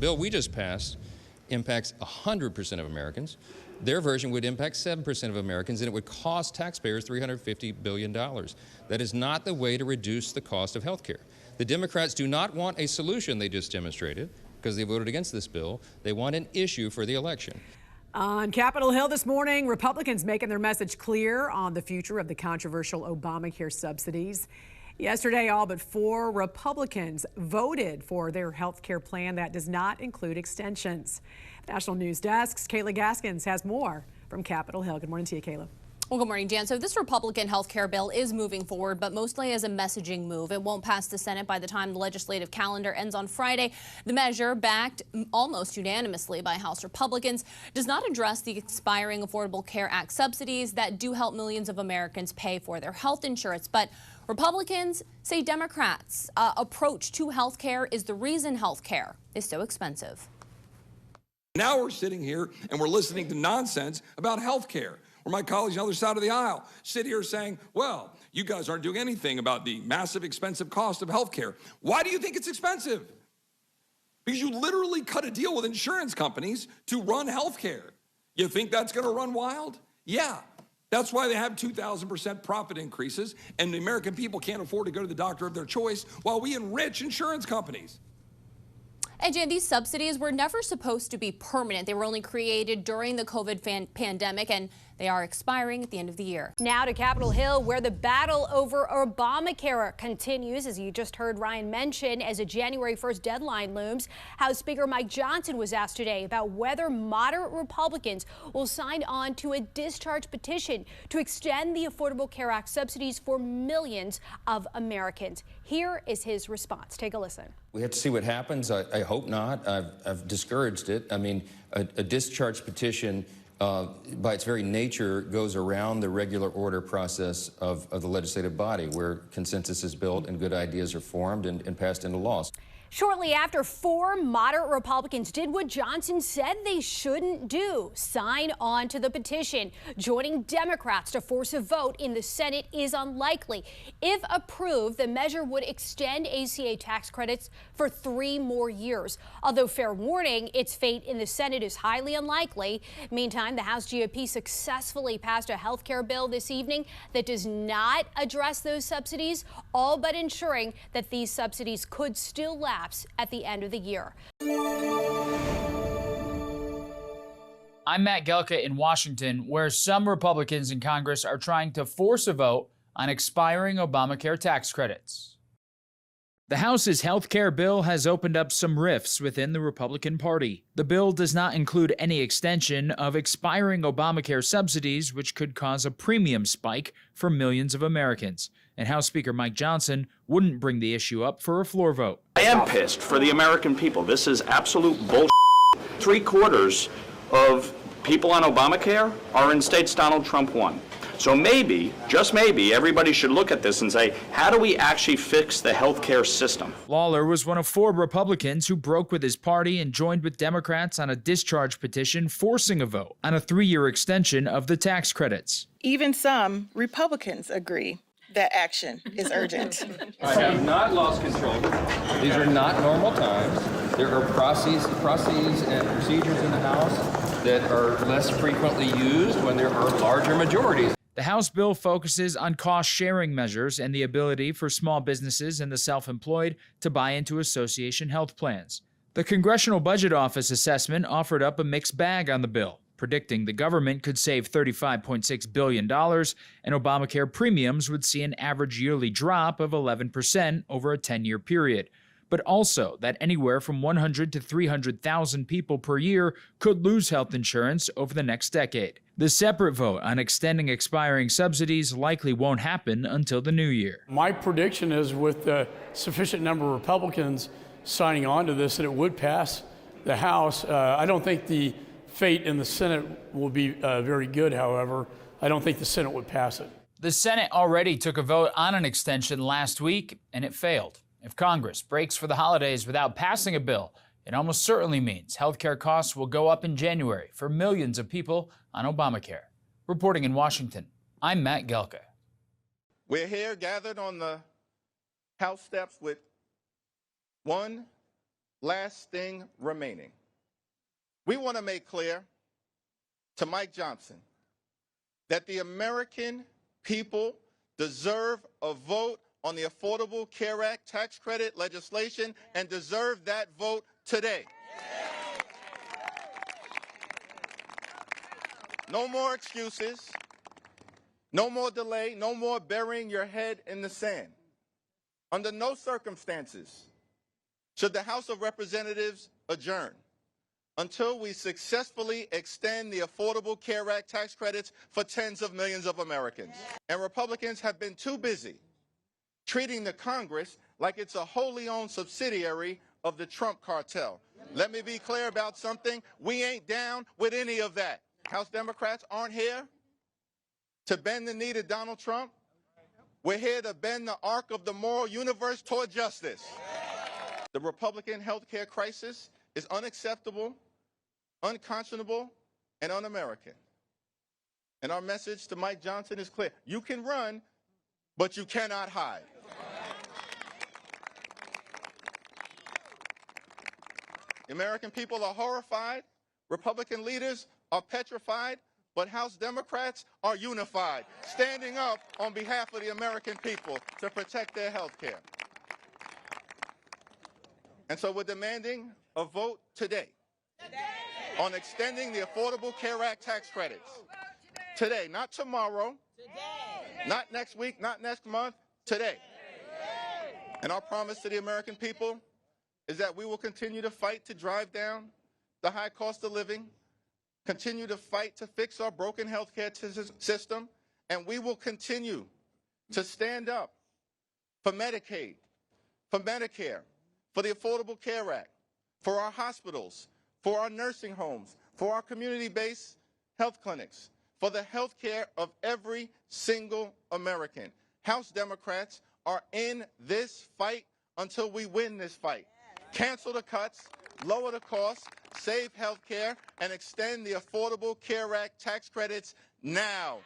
bill we just passed impacts 100% of Americans. Their version would impact 7% of Americans, and it would cost taxpayers $350 billion. That is not the way to reduce the cost of health care. The Democrats do not want a solution they just demonstrated because they voted against this bill. They want an issue for the election. On Capitol Hill this morning, Republicans making their message clear on the future of the controversial Obamacare subsidies. Yesterday, all but 4 Republicans voted for their health care plan that does not include extensions. National News Desk's Kayla Gaskins has more from Capitol Hill. Good morning to you, Kayla. Well, good morning, Jan. So this Republican health care bill is moving forward, but mostly as a messaging move. It won't pass the Senate by the time the legislative calendar ends on Friday. The measure, backed almost unanimously by House Republicans, does not address the expiring Affordable Care Act subsidies that do help millions of Americans pay for their health insurance. But Republicans say Democrats' approach to health care is the reason health care is so expensive. Now we're sitting here and we're listening to nonsense about health care, where my colleagues on the other side of the aisle sit here saying, well, you guys aren't doing anything about the massive expensive cost of health care. Why do you think it's expensive? Because you literally cut a deal with insurance companies to run health care. You think that's going to run wild? Yeah. That's why they have 2,000% profit increases, and the American people can't afford to go to the doctor of their choice while we enrich insurance companies. And Jan, these subsidies were never supposed to be permanent. They were only created during the COVID pandemic, and they are expiring at the end of the year. Now to Capitol Hill, where the battle over Obamacare continues, as you just heard Ryan mention, as a January 1st deadline looms. House Speaker Mike Johnson was asked today about whether moderate Republicans will sign on to a discharge petition to extend the Affordable Care Act subsidies for millions of Americans. Here is his response. Take a listen. We have to see what happens. I hope not. I've discouraged it. I mean, a discharge petition, by its very nature, goes around the regular order process of the legislative body, where consensus is built and good ideas are formed and passed into law. Shortly after, 4 moderate Republicans did what Johnson said they shouldn't do: sign on to the petition. Joining Democrats to force a vote in the Senate is unlikely. If approved, the measure would extend ACA tax credits for 3 more years. Although, fair warning, its fate in the Senate is highly unlikely. Meantime, the House GOP successfully passed a health care bill this evening that does not address those subsidies, all but ensuring that these subsidies could still lapse at the end of the year. I'm Matt Gelka in Washington, where some Republicans in Congress are trying to force a vote on expiring Obamacare tax credits. The House's health care bill has opened up some rifts within the Republican Party. The bill does not include any extension of expiring Obamacare subsidies, which could cause a premium spike for millions of Americans. And House Speaker Mike Johnson wouldn't bring the issue up for a floor vote. I am pissed for the American people. This is absolute bullshit. 3/4 of people on Obamacare are in states Donald Trump won. So maybe, just maybe, everybody should look at this and say, how do we actually fix the healthcare system? Lawler was one of 4 Republicans who broke with his party and joined with Democrats on a discharge petition forcing a vote on a 3-year extension of the tax credits. Even some Republicans agree that action is urgent. I have not lost control. These are not normal times. There are processes and procedures in the House that are less frequently used when there are larger majorities. The House bill focuses on cost-sharing measures and the ability for small businesses and the self-employed to buy into association health plans. The Congressional Budget Office assessment offered up a mixed bag on the bill, predicting the government could save $35.6 billion and Obamacare premiums would see an average yearly drop of 11% over a 10-year period, but also that anywhere from 100 to 300,000 people per year could lose health insurance over the next decade. The separate vote on extending expiring subsidies likely won't happen until the new year. My prediction is, with a sufficient number of Republicans signing on to this, that it would pass the House. I don't think the fate in the Senate will be very good, however. I don't think the Senate would pass it. The Senate already took a vote on an extension last week, and it failed. If Congress breaks for the holidays without passing a bill, it almost certainly means healthcare costs will go up in January for millions of people on Obamacare. Reporting in Washington, I'm Matt Gelka. We're here gathered on the House steps with one last thing remaining. We want to make clear to Mike Johnson that the American people deserve a vote on the Affordable Care Act tax credit legislation and deserve that vote today. No more excuses, no more delay, no more burying your head in the sand. Under no circumstances should the House of Representatives adjourn until we successfully extend the Affordable Care Act tax credits for tens of millions of Americans. And Republicans have been too busy treating the Congress like it's a wholly owned subsidiary of the Trump cartel. Let me be clear about something. We ain't down with any of that. House Democrats aren't here to bend the knee to Donald Trump. We're here to bend the arc of the moral universe toward justice. The Republican health care crisis is unacceptable, unconscionable, and un-American. And our message to Mike Johnson is clear. You can run, but you cannot hide. The American people are horrified. Republican leaders are petrified. But House Democrats are unified, standing up on behalf of the American people to protect their health care. And so we're demanding a vote today on extending the Affordable Care Act tax credits. Today, not tomorrow, not next week, not next month, today. And our promise to the American people is that we will continue to fight to drive down the high cost of living, continue to fight to fix our broken healthcare system, and we will continue to stand up for Medicaid, for Medicare, for the Affordable Care Act, for our hospitals, for our nursing homes, for our community-based health clinics, for the health care of every single American. House Democrats are in this fight until we win this fight. Cancel the cuts, lower the costs, save health care, and extend the Affordable Care Act tax credits now.